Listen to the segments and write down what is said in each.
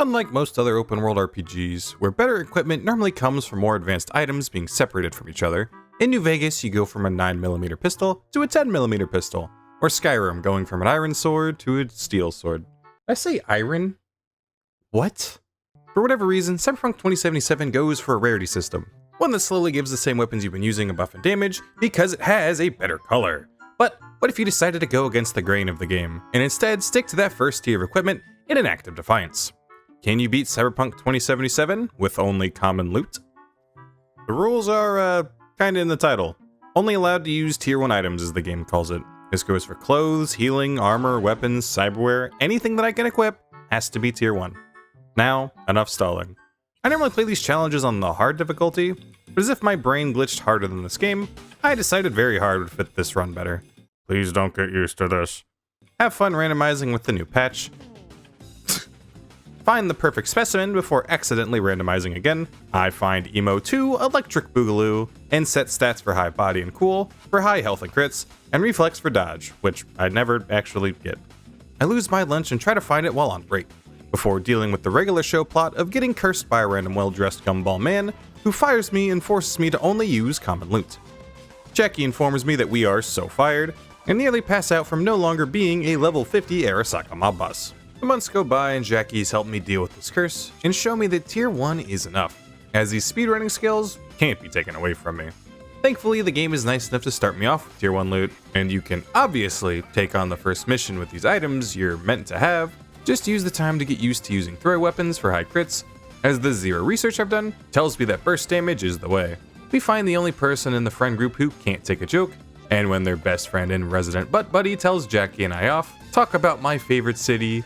Unlike most other open world RPGs, where better equipment normally comes from more advanced items being separated from each other, in New Vegas you go from a 9mm pistol to a 10mm pistol, or Skyrim going from an iron sword to a steel sword. Did I say iron? What? For whatever reason, Cyberpunk 2077 goes for a rarity system, one that slowly gives the same weapons you've been using a buff and damage because it has a better color. But what if you decided to go against the grain of the game, and instead stick to that first tier of equipment in an act of defiance? Can you beat Cyberpunk 2077 with only common loot? The rules are, kinda in the title. Only allowed to use tier 1 items as the game calls it. This goes for clothes, healing, armor, weapons, cyberware, anything that I can equip has to be tier 1. Now, enough stalling. I normally play these challenges on the hard difficulty, but as if my brain glitched harder than this game, I decided very hard would fit this run better. Please don't get used to this. Have fun randomizing with the new patch. Find the perfect specimen before accidentally randomizing again. I find Emo 2 Electric Boogaloo, and set stats for high body and cool, for high health and crits, and reflex for dodge, which I never actually get. I lose my lunch and try to find it while on break, before dealing with the regular show plot of getting cursed by a random well-dressed gumball man who fires me and forces me to only use common loot. Jackie informs me that we are so fired, and nearly pass out from no longer being a level 50 Arasaka mob boss. The months go by and Jackie's helped me deal with this curse and show me that tier 1 is enough, as these speedrunning skills can't be taken away from me. Thankfully, the game is nice enough to start me off with tier 1 loot, and you can obviously take on the first mission with these items you're meant to have. Just use the time to get used to using throw weapons for high crits, as the zero research I've done tells me that burst damage is the way. We find the only person in the friend group who can't take a joke, and when their best friend and resident butt buddy tells Jackie and I off, talk about my favorite city.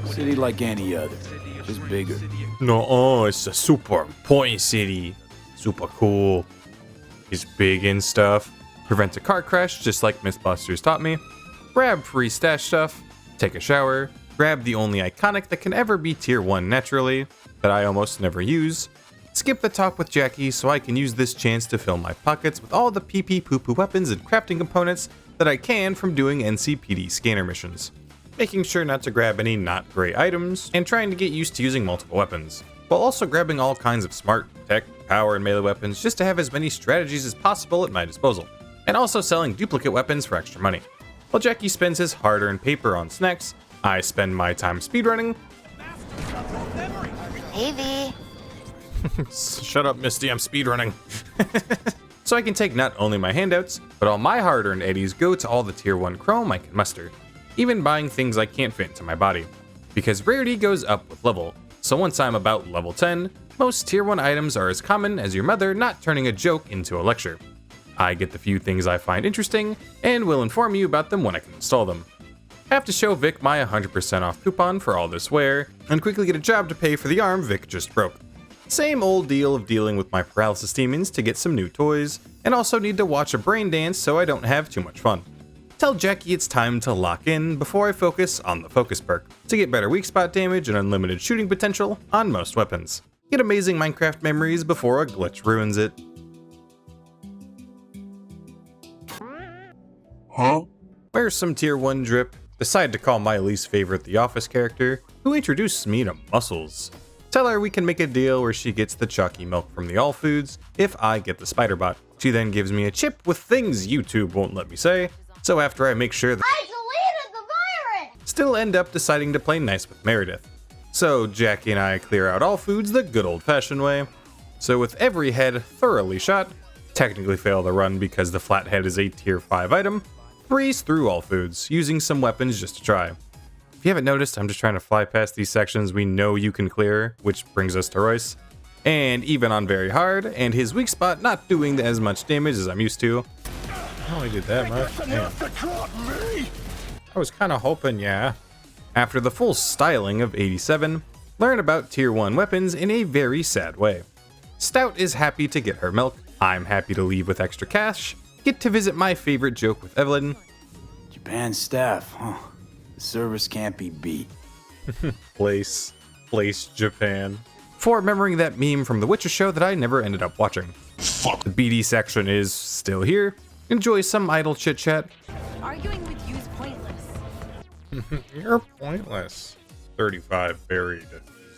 City like any other, just bigger. No, it's a super important city. Super cool. It's big and stuff. Prevent a car crash just like Mythbusters taught me. Grab free stash stuff. Take a shower. Grab the only iconic that can ever be tier 1 naturally, that I almost never use. Skip the talk with Jackie so I can use this chance to fill my pockets with all the pee-pee poo-poo weapons and crafting components that I can from doing NCPD scanner missions. Making sure not to grab any not great items, and trying to get used to using multiple weapons, while also grabbing all kinds of smart, tech, power, and melee weapons just to have as many strategies as possible at my disposal, and also selling duplicate weapons for extra money. While Jackie spends his hard-earned paper on snacks, I spend my time speedrunning. Hey, V. Shut up, Misty, I'm speedrunning. So I can take not only my handouts, but all my hard-earned eddies go to all the tier 1 chrome I can muster, even buying things I can't fit into my body. Because rarity goes up with level, so once I'm about level 10, most tier 1 items are as common as your mother not turning a joke into a lecture. I get the few things I find interesting, and will inform you about them when I can install them. I have to show Vic my 100% off coupon for all this wear, and quickly get a job to pay for the arm Vic just broke. Same old deal of dealing with my paralysis demons to get some new toys, and also need to watch a brain dance so I don't have too much fun. Tell Jackie it's time to lock in before I focus on the focus perk, to get better weak spot damage and unlimited shooting potential on most weapons. Get amazing Minecraft memories before a glitch ruins it. Huh? Wear some tier 1 drip, decide to call my least favorite the office character, who introduced me to Muscles. Tell her we can make a deal where she gets the chalky milk from the All Foods if I get the spider bot. She then gives me a chip with things YouTube won't let me say, so after I make sure that I deleted the virus! still end up deciding to play nice with Meredith. So Jackie and I clear out All Foods the good old-fashioned way. So with every head thoroughly shot, technically fail the run because the flathead is a tier 5 item, breeze through All Foods, using some weapons just to try. If you haven't noticed, I'm just trying to fly past these sections we know you can clear, which brings us to Royce. And even on very hard, and his weak spot not doing as much damage as I'm used to. I only did that much. Damn. I was kinda hoping, yeah. After the full styling of 87, learn about tier 1 weapons in a very sad way. Stout is happy to get her milk, I'm happy to leave with extra cash, get to visit my favorite joke with Evelyn. Japan staff, huh? The service can't be beat. Place Japan. For remembering that meme from the Witcher show that I never ended up watching. Fuck. The BD section is still here. Enjoy some idle chit chat. Arguing with you's pointless. You're pointless. 35 buried.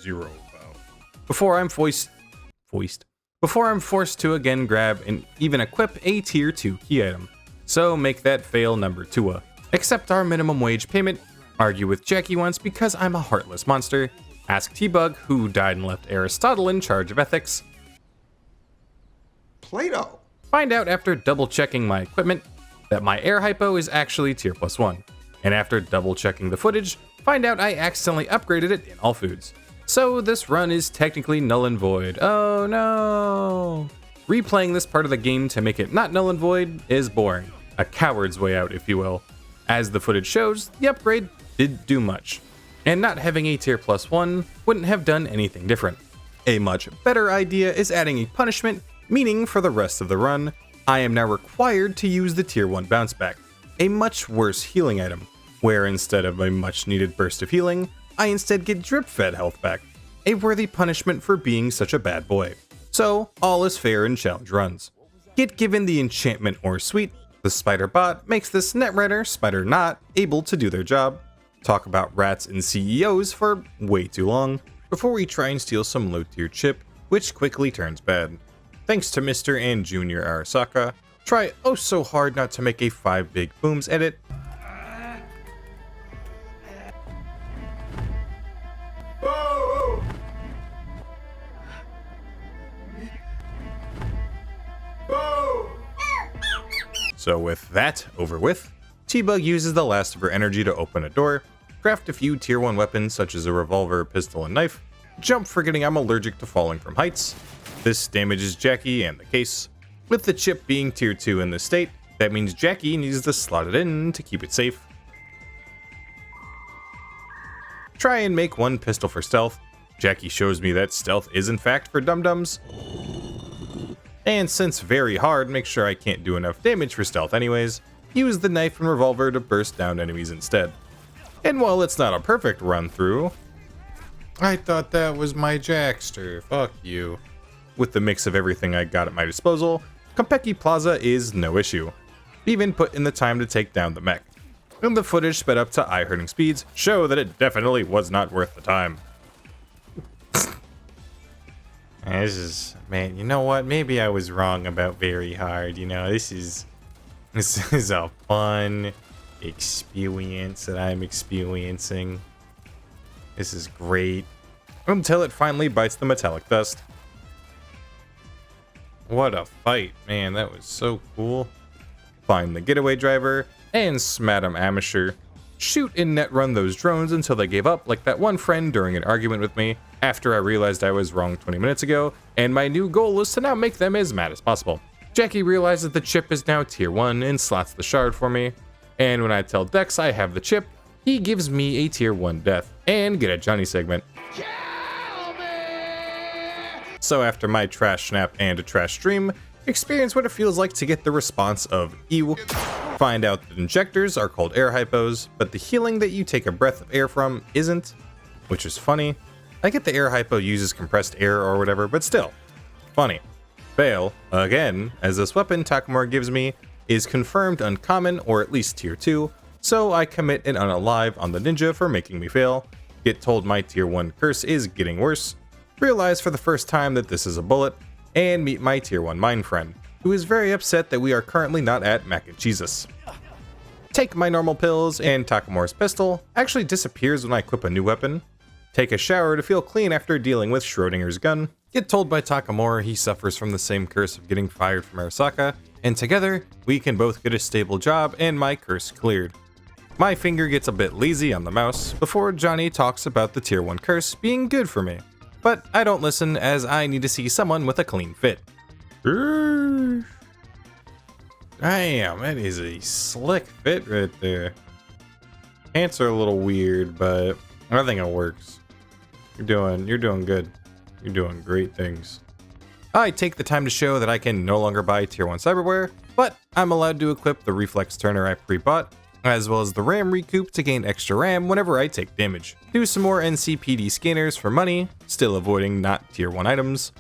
0 bow. Before I'm forced to again grab and even equip a tier 2 key item. So make that fail number 2. Accept our minimum wage payment, argue with Jackie once because I'm a heartless monster, ask T-Bug who died and left Aristotle in charge of ethics, Plato. Find out after double checking my equipment that my air hypo is actually tier +1. And after double checking the footage, find out I accidentally upgraded it in all foods. So this run is technically null and void. Oh no! Replaying this part of the game to make it not null and void is boring. A coward's way out, if you will. As the footage shows, the upgrade didn't do much. And not having a tier +1 wouldn't have done anything different. A much better idea is adding a punishment, meaning for the rest of the run, I am now required to use the tier 1 bounce back, a much worse healing item, where instead of a much needed burst of healing, I instead get drip fed health back, a worthy punishment for being such a bad boy. So all is fair in challenge runs. Get given the enchantment or suite, the spider bot makes this netrider spider not able to do their job. Talk about rats and CEOs for way too long, before we try and steal some low tier chip, which quickly turns bad. Thanks to Mr. and Junior Arasaka, try oh so hard not to make a 5 big booms edit. So with that over with, T-Bug uses the last of her energy to open a door, craft a few tier 1 weapons such as a revolver, pistol, and knife, jump forgetting I'm allergic to falling from heights. This damages Jackie and the case. With the chip being tier 2 in this state, that means Jackie needs to slot it in to keep it safe. Try and make one pistol for stealth. Jackie shows me that stealth is in fact for dum-dums. And since very hard, make sure I can't do enough damage for stealth anyways, use the knife and revolver to burst down enemies instead. And while it's not a perfect run through, I thought that was my Jackster, fuck you. With the mix of everything I got at my disposal, Konpeki Plaza is no issue. Even put in the time to take down the mech. And the footage sped up to eye-hurting speeds show that it definitely was not worth the time. This is, man, you know what? Maybe I was wrong about very hard, you know, this is a fun experience that I'm experiencing. This is great. Until it finally bites the metallic dust. What a fight, man, that was so cool. Find the getaway driver and smat him amateur. Shoot and net run those drones until they gave up like that one friend during an argument with me after I realized I was wrong 20 minutes ago, and my new goal is to now make them as mad as possible. Jackie realizes the chip is now tier 1 and slots the shard for me, and when I tell Dex I have the chip, he gives me a tier 1 death and get a Johnny segment. So after my trash snap and a trash stream, experience what it feels like to get the response of ew. Find out that injectors are called air hypos, but the healing that you take a breath of air from isn't, which is funny. I get the air hypo uses compressed air or whatever, but still, funny. Fail, again, as this weapon Takamura gives me is confirmed uncommon or at least tier 2, so I commit an unalive on the ninja for making me fail, get told my tier 1 curse is getting worse, realize for the first time that this is a bullet, and meet my tier 1 mine friend, who is very upset that we are currently not at Mac and Jesus. Take my normal pills, and Takamura's pistol actually disappears when I equip a new weapon. Take a shower to feel clean after dealing with Schrodinger's gun. Get told by Takamura he suffers from the same curse of getting fired from Arasaka, and together, we can both get a stable job and my curse cleared. My finger gets a bit lazy on the mouse before Johnny talks about the tier 1 curse being good for me. But I don't listen as I need to see someone with a clean fit. Damn, that is a slick fit right there. Pants are a little weird, but I think it works. You're doing good. You're doing great things. I take the time to show that I can no longer buy tier 1 cyberware, but I'm allowed to equip the reflex turner I pre-bought, as well as the RAM recoup to gain extra RAM whenever I take damage. Do some more NCPD scanners for money, still avoiding not tier 1 items.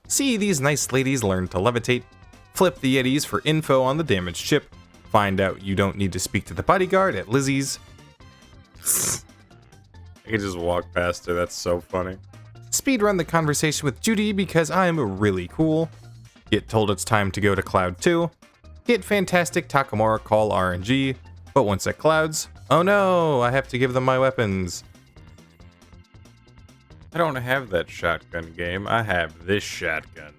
See these nice ladies learn to levitate. Flip the Yetis for info on the damaged chip. Find out you don't need to speak to the bodyguard at Lizzie's. I could just walk past her, that's so funny. speedrun the conversation with Judy because I'm really cool, get told it's time to go to Cloud 2, get fantastic Takamura call RNG, but once at Clouds, oh no, I have to give them my weapons. I don't have that shotgun game, I have this shotgun.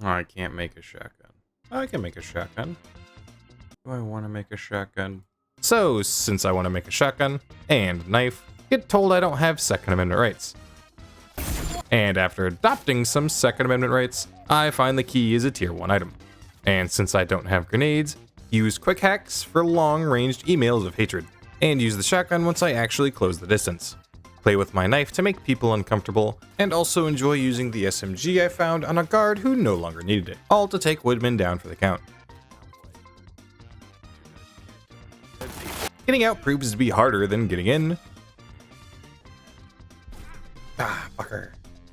Oh, I can't make a shotgun. I can make a shotgun. Do I want to make a shotgun? So, since I want to make a shotgun and knife, get told I don't have Second Amendment rights. And after adopting some Second Amendment rights, I find the key is a tier 1 item. And since I don't have grenades, use quick hacks for long-ranged emails of hatred, and use the shotgun once I actually close the distance. Play with my knife to make people uncomfortable, and also enjoy using the SMG I found on a guard who no longer needed it, all to take Woodman down for the count. Getting out proves to be harder than getting in. Ah, fucker.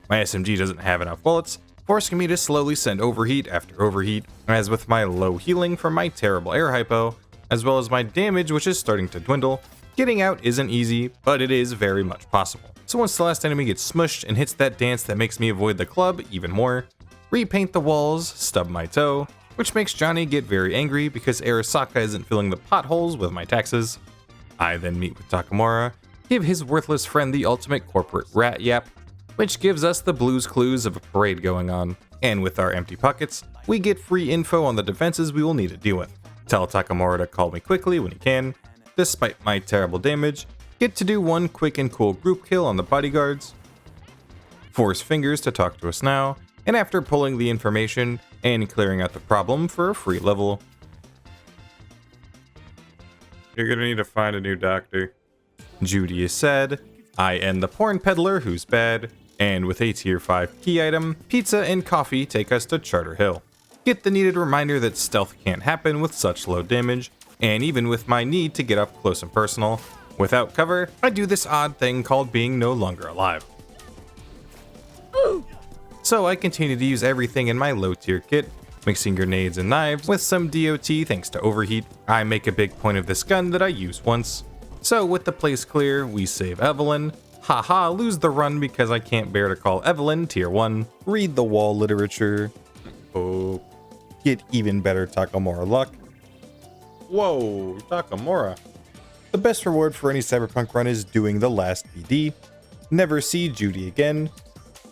My SMG doesn't have enough bullets, forcing me to slowly send overheat after overheat, as with my low healing from my terrible air hypo, as well as my damage which is starting to dwindle, getting out isn't easy, but it is very much possible. So once the last enemy gets smushed and hits that dance that makes me avoid the club even more, repaint the walls, stub my toe, which makes Johnny get very angry because Arasaka isn't filling the potholes with my taxes. I then meet with Takamura, give his worthless friend the ultimate corporate rat yap, which gives us the Blues Clues of a parade going on, and with our empty pockets, we get free info on the defenses we will need to deal with. Tell Takamura to call me quickly when he can, despite my terrible damage, get to do one quick and cool group kill on the bodyguards, force Fingers to talk to us now, and after pulling the information and clearing out the problem for a free level. You're gonna need to find a new doctor. Judy is said, I end the porn peddler who's bad, and with a tier 5 key item, pizza and coffee take us to Charter Hill. Get the needed reminder that stealth can't happen with such low damage, and even with my need to get up close and personal, without cover, I do this odd thing called being no longer alive. So I continue to use everything in my low tier kit, mixing grenades and knives with some DOT thanks to overheat. I make a big point of this gun that I use once. So with the place clear, we save Evelyn. Haha, lose the run because I can't bear to call Evelyn tier 1. Read the wall literature. Oh, get even better Takamura luck. Whoa, Takamura. The best reward for any Cyberpunk run is doing the last BD. Never see Judy again.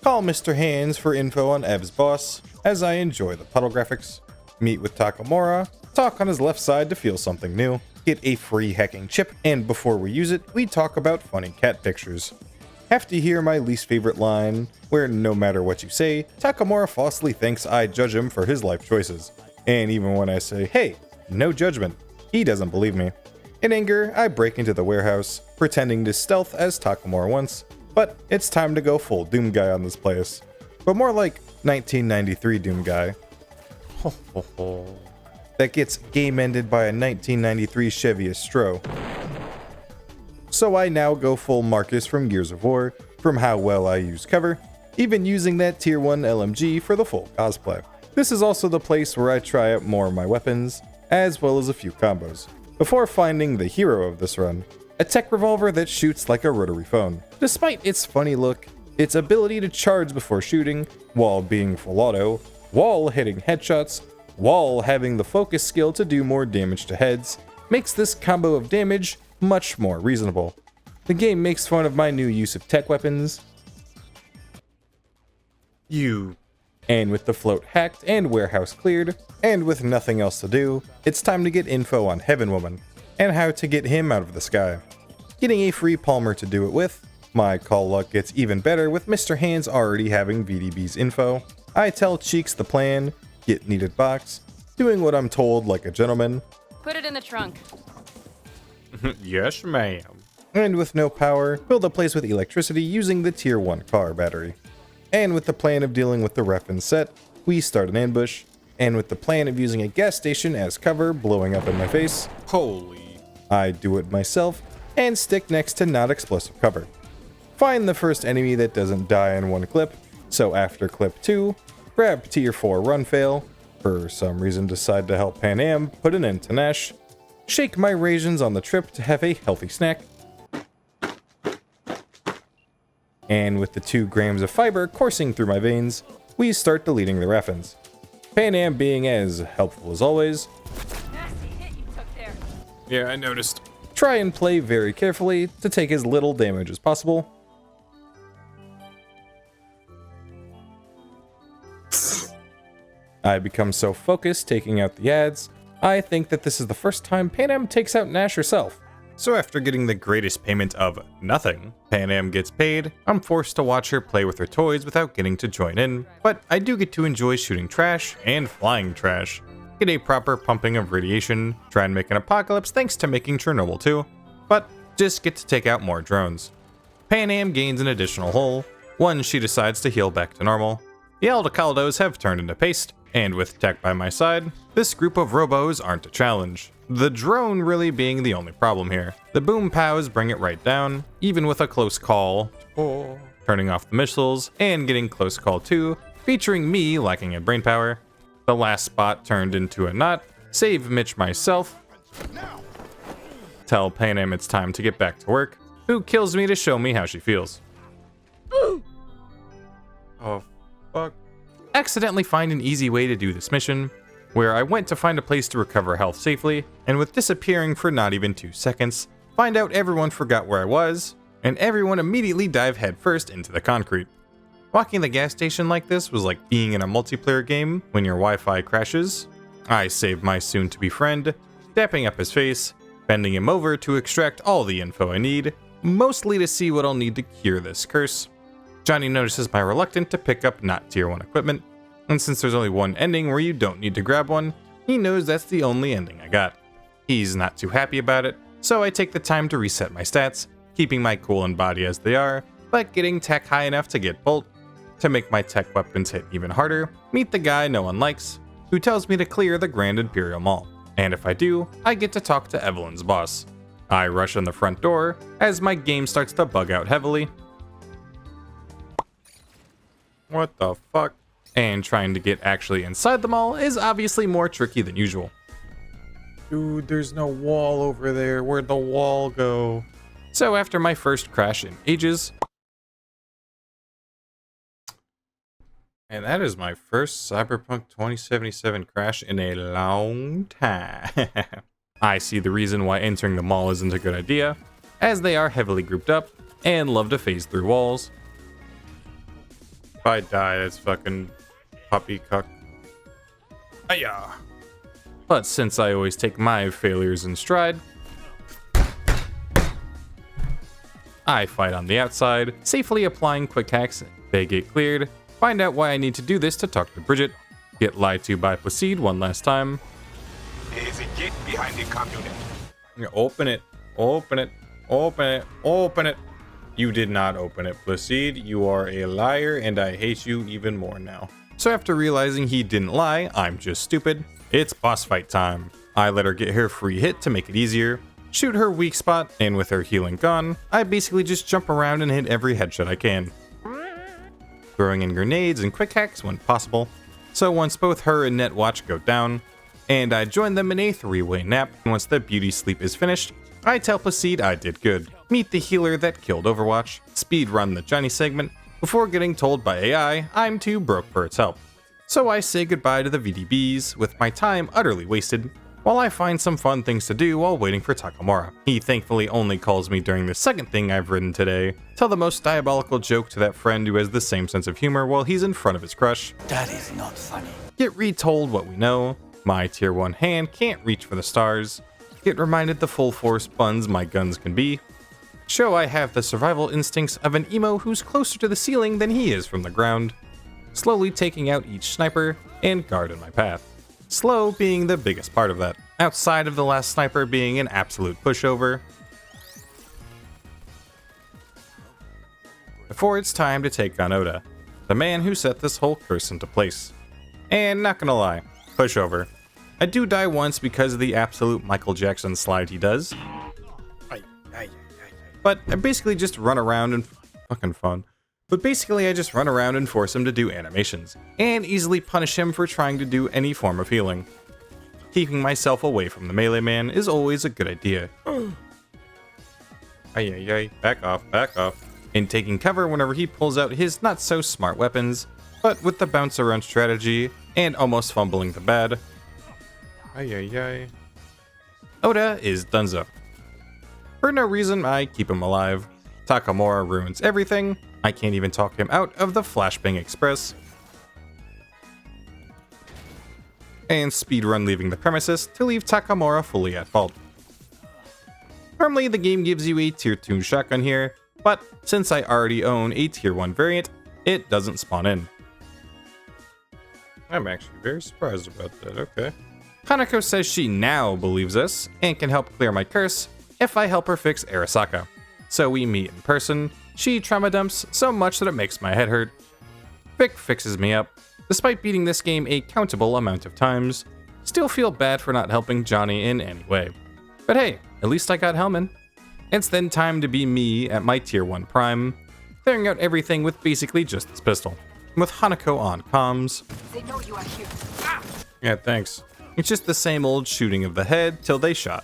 Call Mr. Hands for info on Ev's boss, as I enjoy the puddle graphics. Meet with Takamura, talk on his left side to feel something new. Get a free hacking chip, and before we use it, we talk about funny cat pictures. Have to hear my least favorite line, where no matter what you say, Takamura falsely thinks I judge him for his life choices. And even when I say, hey, no judgment, he doesn't believe me. In anger, I break into the warehouse, pretending to stealth as Takamura wants, but it's time to go full Doom Guy on this place. But more like 1993 Doom Guy. That gets game ended by a 1993 Chevy Astro. So I now go full Marcus from Gears of War, from how well I use cover, even using that tier 1 LMG for the full cosplay. This is also the place where I try out more of my weapons, as well as a few combos, before finding the hero of this run, a tech revolver that shoots like a rotary phone. Despite its funny look, its ability to charge before shooting, while being full auto, while hitting headshots, while having the focus skill to do more damage to heads, makes this combo of damage much more reasonable. The game makes fun of my new use of tech weapons. And with the float hacked and warehouse cleared, and with nothing else to do, it's time to get info on Heaven Woman, and how to get him out of the sky. Getting a free Palmer to do it with, my call luck gets even better with Mr. Hands already having VDB's info. I tell Cheeks the plan, get needed box, doing what I'm told like a gentleman. Put it in the trunk. Yes, ma'am. And with no power, fill the place with electricity using the tier 1 car battery. And with the plan of dealing with the ref and set, we start an ambush. And with the plan of using a gas station as cover blowing up in my face, holy, I do it myself and stick next to not explosive cover. Find the first enemy that doesn't die in one clip, so after clip 2, grab tier 4 run fail, for some reason decide to help Pan Am put an end to Nash, shake my rations on the trip to have a healthy snack, And with the 2 grams of fiber coursing through my veins, we start deleting the Raffins. Pan Am being as helpful as always. Nasty hit you took there. Yeah, I noticed. Try and play very carefully to take as little damage as possible. I become so focused taking out the ads, I think that this is the first time Pan Am takes out Nash herself. So after getting the greatest payment of nothing, Pan Am gets paid, I'm forced to watch her play with her toys without getting to join in, but I do get to enjoy shooting trash and flying trash. Get a proper pumping of radiation, try and make an apocalypse thanks to making Chernobyl too, but just get to take out more drones. Pan Am gains an additional hull, one she decides to heal back to normal. The Aldecaldos have turned into paste, and with tech by my side, this group of robos aren't a challenge. The drone really being the only problem here. The boom pows bring it right down, even with a close call, turning off the missiles, and getting close call too, featuring me lacking in brain power. The last spot turned into a knot, save Mitch myself, tell Pan Am it's time to get back to work, who kills me to show me how she feels. Oh, fuck. Accidentally find an easy way to do this mission, where I went to find a place to recover health safely, and with disappearing for not even 2 seconds, find out everyone forgot where I was, and everyone immediately dive headfirst into the concrete. Walking the gas station like this was like being in a multiplayer game when your Wi-Fi crashes. I saved my soon-to-be friend, dapping up his face, bending him over to extract all the info I need, mostly to see what I'll need to cure this curse. Johnny notices my reluctance to pick up not tier 1 equipment, and since there's only one ending where you don't need to grab one, he knows that's the only ending I got. He's not too happy about it, so I take the time to reset my stats, keeping my cool and body as they are, but getting tech high enough to get bolt, to make my tech weapons hit even harder, meet the guy no one likes, who tells me to clear the Grand Imperial Mall. And if I do, I get to talk to Evelyn's boss. I rush in the front door, as my game starts to bug out heavily. What the fuck? And trying to get actually inside the mall is obviously more tricky than usual. Dude, there's no wall over there. Where'd the wall go? So after my first crash in ages, and that is my first Cyberpunk 2077 crash in a long time. I see the reason why entering the mall isn't a good idea, as they are heavily grouped up and love to phase through walls. If I die, it's fucking puppy cuck. Hiya! But since I always take my failures in stride, I fight on the outside, safely applying quick hacks. They get cleared, find out why I need to do this to talk to Bridget, get lied to by Placide one last time. There's a gate behind the communist. Open it, open it, open it, open it. You did not open it, Placide. You are a liar, and I hate you even more now. So after realizing he didn't lie, I'm just stupid. It's boss fight time. I let her get her free hit to make it easier, shoot her weak spot, and with her healing gone, I basically just jump around and hit every headshot I can, throwing in grenades and quick hacks when possible. So once both her and Netwatch go down, and I join them in a 3-way nap, and once the beauty sleep is finished, I tell Placide I did good, meet the healer that killed Overwatch, speedrun the Johnny segment, before getting told by AI I'm too broke for its help. So I say goodbye to the VDBs, with my time utterly wasted, while I find some fun things to do while waiting for Takamura. He thankfully only calls me during the second thing I've written today, tell the most diabolical joke to that friend who has the same sense of humor while he's in front of his crush. That is not funny. Get retold what we know, my tier 1 hand can't reach for the stars, get reminded the full force buns my guns can be, show I have the survival instincts of an emo who's closer to the ceiling than he is from the ground, slowly taking out each sniper and guard in my path. Slow being the biggest part of that, outside of the last sniper being an absolute pushover. Before it's time to take on Oda, the man who set this whole curse into place. And not gonna lie, pushover. I do die once because of the absolute Michael Jackson slide he does. But I basically just run around and fucking fun. But basically I just run around and force him to do animations, and easily punish him for trying to do any form of healing. Keeping myself away from the melee man is always a good idea. Back off, back off. in taking cover whenever he pulls out his not so smart weapons, but with the bounce around strategy and almost fumbling the bad. Oda is dunzo. For no reason, I keep him alive. Takamura ruins everything. I can't even talk him out of the Flashbang Express. And speedrun leaving the premises to leave Takamura fully at fault. Normally, the game gives you a tier 2 shotgun here, but since I already own a tier 1 variant, it doesn't spawn in. I'm actually very surprised about that, okay. Hanako says she now believes us and can help clear my curse if I help her fix Arasaka. So we meet in person, she trauma dumps so much that it makes my head hurt. Vic fixes me up, despite beating this game a countable amount of times. Still feel bad for not helping Johnny in any way. But hey, at least I got Hellman. It's then time to be me at my tier 1 prime, clearing out everything with basically just this pistol. With Hanako on comms. They know you are here. Yeah, thanks. It's just the same old shooting of the head till they shot.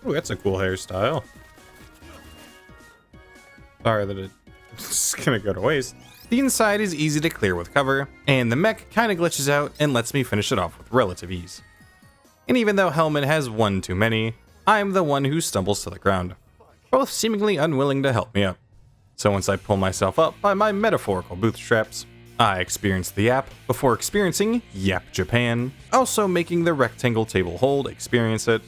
Ooh, that's a cool hairstyle. Sorry that it's gonna go to waste. The inside is easy to clear with cover, and the mech kinda glitches out and lets me finish it off with relative ease. And even though Hellman has one too many, I'm the one who stumbles to the ground, both seemingly unwilling to help me up. So once I pull myself up by my metaphorical bootstraps, I experience the Yap before experiencing Yap Japan, also making the rectangle table hold experience it,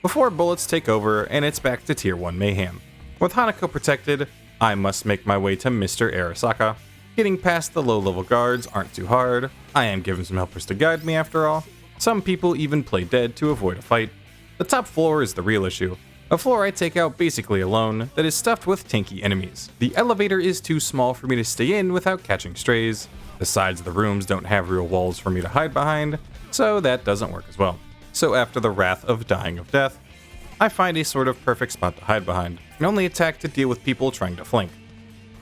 before bullets take over and it's back to tier 1 mayhem. With Hanako protected, I must make my way to Mr. Arasaka. Getting past the low level guards aren't too hard, I am given some helpers to guide me after all. Some people even play dead to avoid a fight. The top floor is the real issue. A floor I take out basically alone that is stuffed with tanky enemies. The elevator is too small for me to stay in without catching strays. The sides of the rooms don't have real walls for me to hide behind, so that doesn't work as well. So after the wrath of dying of death, I find a sort of perfect spot to hide behind, and only attack to deal with people trying to flank.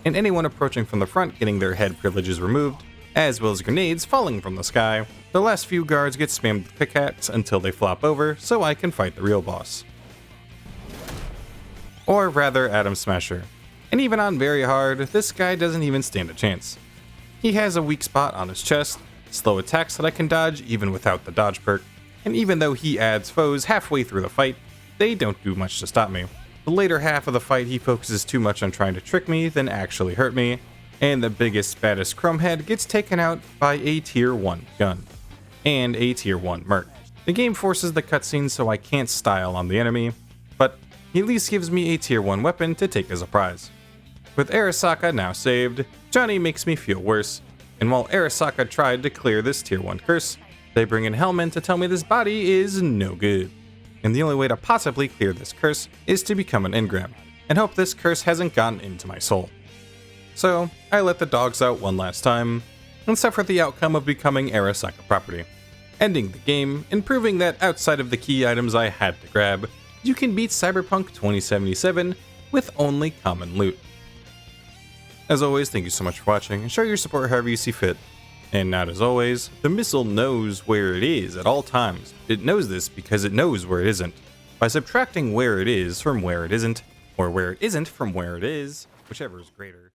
And anyone approaching from the front getting their head privileges removed, as well as grenades falling from the sky. The last few guards get spammed with pickaxe until they flop over, so I can fight the real boss. Or rather, Atom Smasher. And even on very hard, this guy doesn't even stand a chance. He has a weak spot on his chest, slow attacks that I can dodge even without the dodge perk, and even though he adds foes halfway through the fight, they don't do much to stop me. The later half of the fight he focuses too much on trying to trick me than actually hurt me, and the biggest baddest Chromehead gets taken out by a tier 1 gun, and a tier 1 merc. The game forces the cutscene so I can't style on the enemy, but he at least gives me a tier 1 weapon to take as a prize. With Arasaka now saved, Johnny makes me feel worse, and while Arasaka tried to clear this tier 1 curse, they bring in Hellman to tell me this body is no good. And the only way to possibly clear this curse is to become an engram, and hope this curse hasn't gotten into my soul. So, I let the dogs out one last time, and suffer the outcome of becoming Arasaka property, ending the game and proving that outside of the key items I had to grab, you can beat Cyberpunk 2077 with only common loot. As always, thank you so much for watching, and show your support however you see fit. And not as always, the missile knows where it is at all times. It knows this because it knows where it isn't. By subtracting where it is from where it isn't, or where it isn't from where it is, whichever is greater.